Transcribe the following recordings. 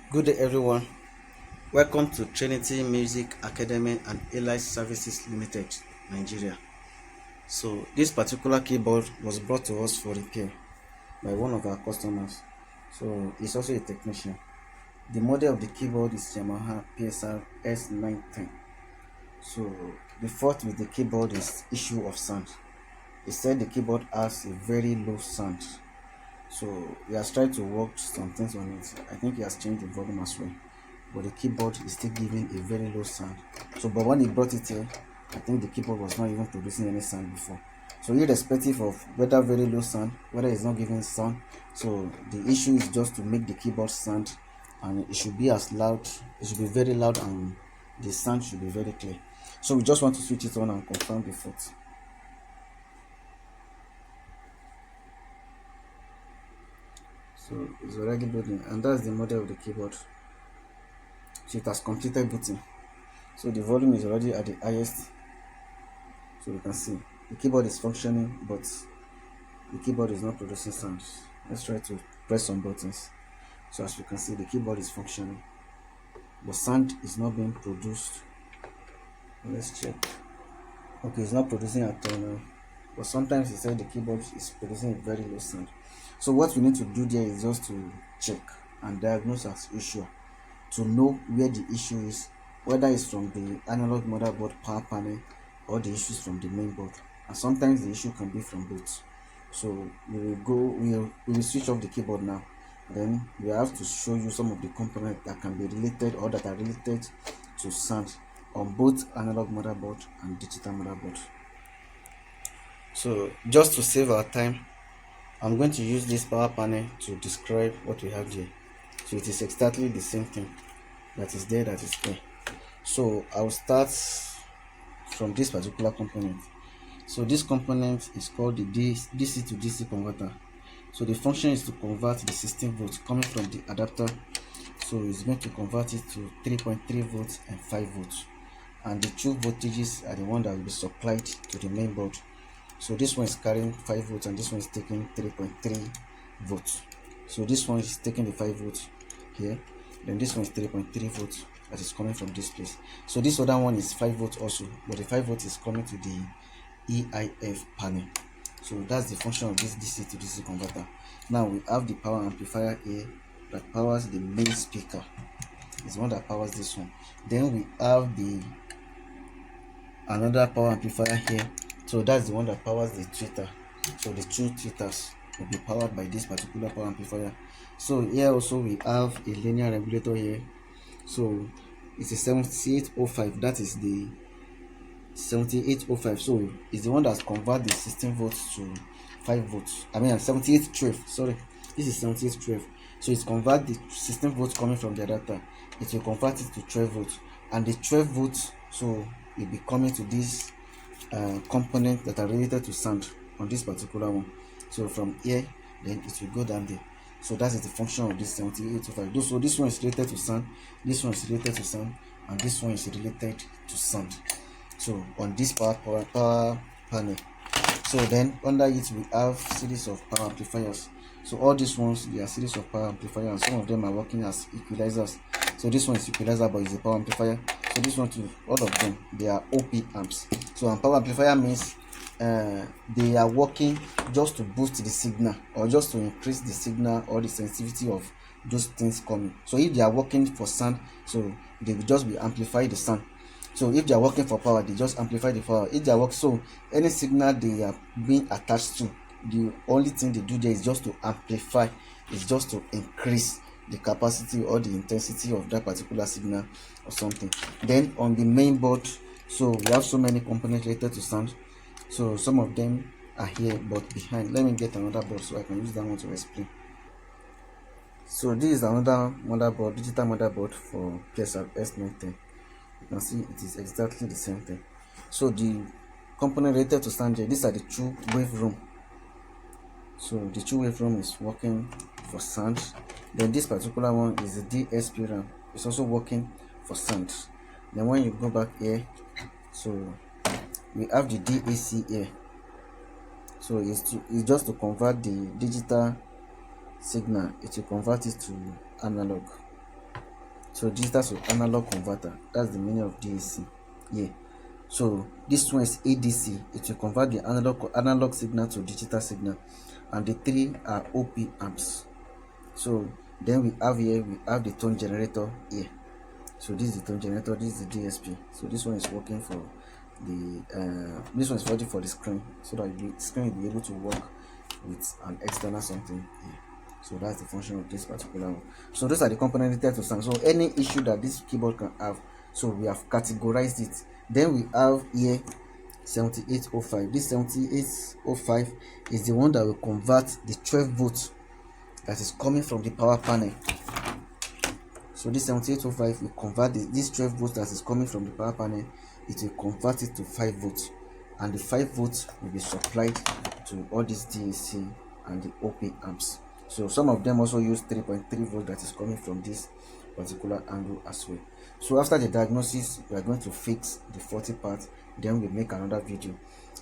Good day, everyone. Welcome to Trinity Music Academy and Allied Services Limited, Nigeria. So, this particular keyboard was brought to us for repair by one of our customers. So, he's also a technician. The model of the keyboard is YAMAHA PSR S910. So, the fault with the keyboard is issue of sound. He said the keyboard has a very low sound. So, he has tried to work some things on it. I think he has changed the volume as well, but the keyboard is still giving a very low sound. So but when he brought it here, I think the keyboard was not even producing any sound before. So irrespective of whether very low sound, whether it's not giving sound, so the issue is just to make the keyboard sound, and it should be as loud, it should be very loud, and the sound should be very clear. So we just want to switch it on and confirm the fault. So it's already booting, and that's the model of the keyboard. So it has completed booting. So the volume is already at the highest. So you can see the keyboard is functioning, but the keyboard is not producing sounds. Let's try to press some buttons. So as you can see, the keyboard is functioning, but sound is not being produced. Let's check. Okay, it's not producing at all now, but sometimes it said the keyboard is producing a very low sound. So what we need to do there is just to check and diagnose as issue, to know where the issue is, whether it's from the analog motherboard power panel or the issues from the main board. And sometimes the issue can be from both. So we will switch off the keyboard now. Then we have to show you some of the components that can be related or that are related to sound on both analog motherboard and digital motherboard. So just to save our time, I'm going to use this power panel to describe what we have here. So it is exactly the same thing that is there, that is here. So I'll start from this particular component. So this component is called the DC to DC converter. So the function is to convert the 16 volts coming from the adapter. So it's going to convert it to 3.3 volts and 5 volts. And the two voltages are the one that will be supplied to the main board. So this one is carrying 5 volts and this one is taking 3.3 volts. So this one is taking the 5 volts here, then this one is 3.3 volts that is coming from this place. So this other one is 5 volts also, but the 5 volts is coming to the EIF panel. So that's the function of this DC to DC converter. Now we have the power amplifier here that powers the main speaker. It's the one that powers this one. Then we have the another power amplifier here. So that's the one that powers the tweeter. So the two tweeters will be powered by this particular power amplifier. So here also we have a linear regulator here. So it's a 7805. That is the 7805. So it's the one that converts the 16 volts to 5 volts. I mean 7812. Sorry, this is 7812. So it's convert the 16 volts coming from the adapter. It will convert it to 12 volts, and the 12 volts so will be coming to this component that are related to sound on this particular one. So from here, then it will go down there. So that is the function of this 7825. So this one is related to sound, this one is related to sound, and this one is related to sound. So on this power panel. So then under it we have series of power amplifiers. So all these ones, they are series of power amplifiers, and some of them are working as equalizers. So this one is equalizer, but it's a power amplifier. So this one too, all of them, they are OP amps. So a power amplifier means they are working just to boost the signal or just to increase the signal or the sensitivity of those things coming. So if they are working for sound, so they will just be amplify the sound. So if they are working for power, they just amplify the power. If they are working, so any signal they are being attached to, the only thing they do there is just to amplify, is just to increase the capacity or the intensity of that particular signal or something. Then on the main board, so we have so many components related to sound. So some of them are here but behind. Let me get another board so I can use that one to explain. So this is another motherboard, digital motherboard for PSR S910. You can see it is exactly the same thing. So the component related to sound here, these are the two waveform. So the two waveform is working for sound. Then this particular one is the DSP RAM. It's also working for sound. Then when you go back here, so we have the DAC here. So it's just to convert the digital signal. It will convert it to analog. So digital to analog converter, that's the meaning of DAC. Yeah. So this one is ADC. It will convert the analog signal to digital signal, and the three are OP amps. So then we have here, we have the tone generator here. So this is the tone generator, this is the DSP. So this one is working for the this one is working for the screen, so that the screen will be able to work with an external something here. So that's the function of this particular one. So those are the components needed to stand. So any issue that this keyboard can have, so we have categorized it. Then we have here 7805. This 7805 is the one that will convert the 12 volts that is coming from the power panel. So this 7805 will convert this 12 volts that is coming from the power panel. It will convert it to 5 volts, and the 5 volts will be supplied to all these DAC and the OP amps. So some of them also use 3.3 volts that is coming from this particular angle as well. So after the diagnosis, we are going to fix the faulty part, then we make another video.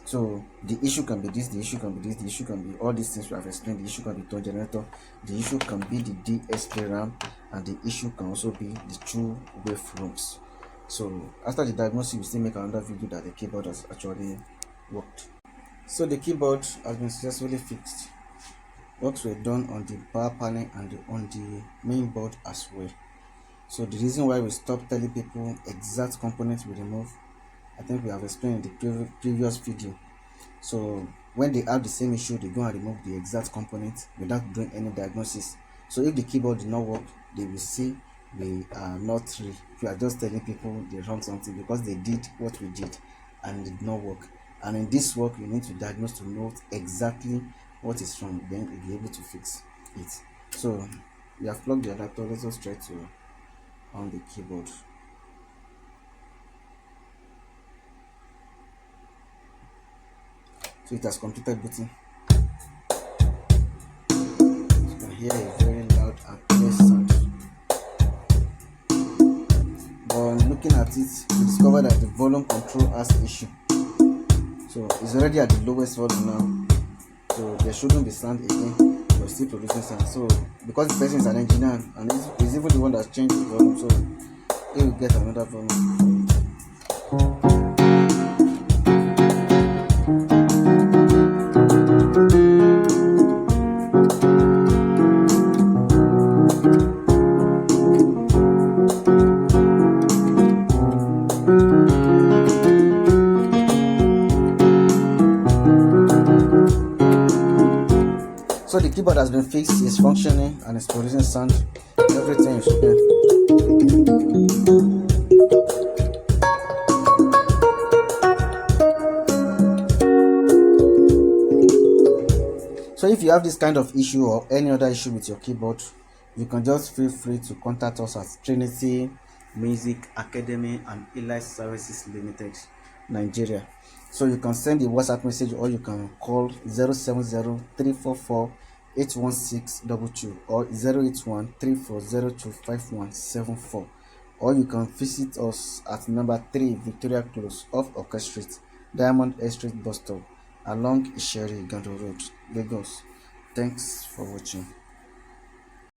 So the issue can be this, the issue can be this, the issue can be all these things we have explained. The issue can be tone generator, the issue can be the DSP RAM, and the issue can also be the two waveforms. So after the diagnosis, we still make another video that the keyboard has actually worked. So the keyboard has been successfully fixed. Works were done on the power panel and on the main board as well. So the reason why we stopped telling people exact components we remove, I think we have explained in the previous video. So when they have the same issue, they go and remove the exact component without doing any diagnosis. So if the keyboard did not work, they will see we are not real. We are just telling people they wrong something because they did what we did and it did not work. And in this work, you need to diagnose to know exactly what is wrong, then you'll be able to fix it. So we have plugged the adapter. Let's just try to on the keyboard. So it has completed booting. You can hear a very loud and clear sound. But looking at it, we discovered that the volume control has issue. So it's already at the lowest volume now. So there shouldn't be sound again, but still producing sound. So because the person is an engineer and he's even the one that's changed the volume, so he will get another volume. So the keyboard has been fixed, it's functioning and it's producing sound. Everything is okay. So if you have this kind of issue or any other issue with your keyboard, you can just feel free to contact us at Trinity Music Academy and Eli Services Limited, Nigeria. So you can send a WhatsApp message or you can call 070-344-81622 or 081-3402-5174, or you can visit us at number 3 Victoria Close off Oka Street, Diamond Estate Bus Stop along Isheri Gando Road, Lagos. Thanks for watching.